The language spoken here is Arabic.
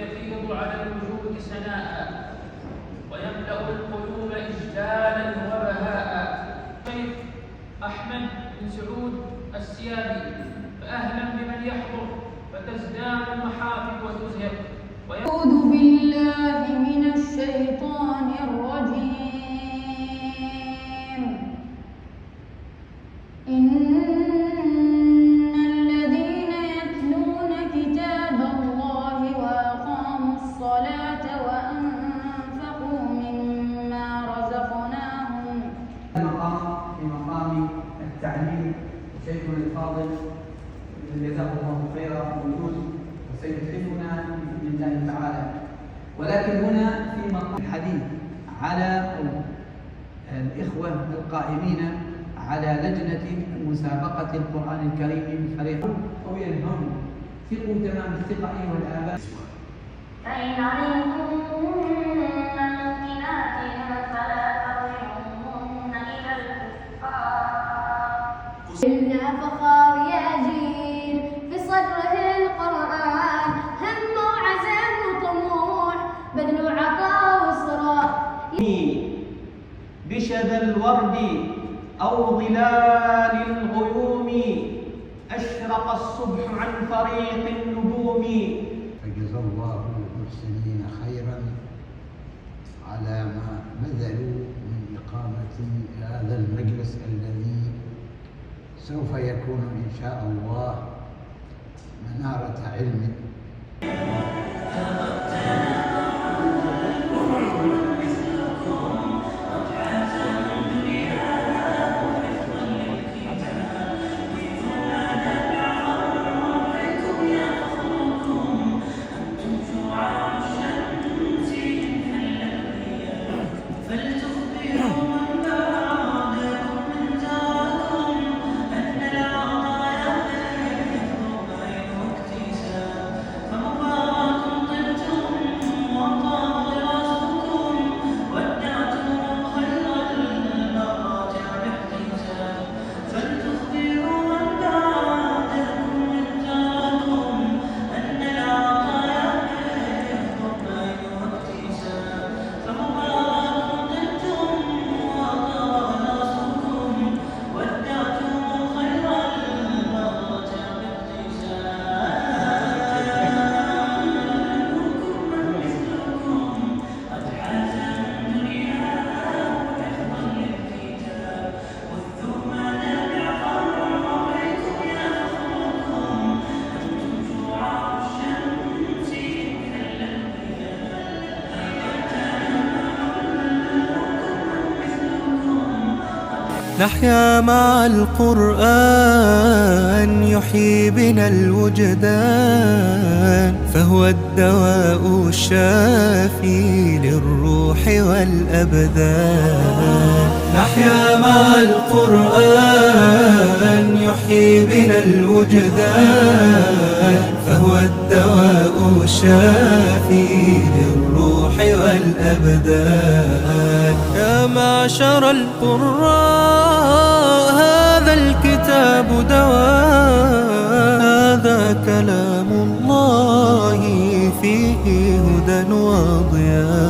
يفيض على الوجود سناء ويملأ القلوب إجلالا وبهاء. الشيخ أحمد بن سعود السيابي، فأهلا بمن يحضر فتزدان المحافل وتزهر. أعوذ بالله من الشيطان الرجيم. إن الذين يتلون كتاب الله وأقاموا الصلاة وأنفقوا مما رزقناهم. في مقام التعليم شيخنا الفاضل جزاه الله خيرا وجود وسيدخلنا بإذن الله تعالى، ولكن هنا في مقام الحديث على الإخوة القائمين على لجنة مسابقة القرآن الكريم فريق أو ينهم ثقوا تمام الثقة أيها الآباء. فإن علمتم مؤمنات فلا ترجعوهن إلى الكفار. إن فخار يا جيل في صدره القرآن، هم وعزم وطموح بذل وعطاء وإصرار. بشذا الورد أو ظلال الغيوم أشرق الصبح عن فريق النجوم. فجزا الله المحسنين خيرا على ما بذلوا من إقامة هذا المجلس الذي سوف يكون إن شاء الله منارة علم. نحيا مع القرآن يحيي بنا الوجدان، فهو الدواء الشافي للروح والأبدان. نحيا مع القرآن يحيي بنا الوجدان، فهو الدواء الشافي للروح والأبدان. يا معشر القراء هذا الكتاب دواء، هذا كلام الله فيه هدى وضياء.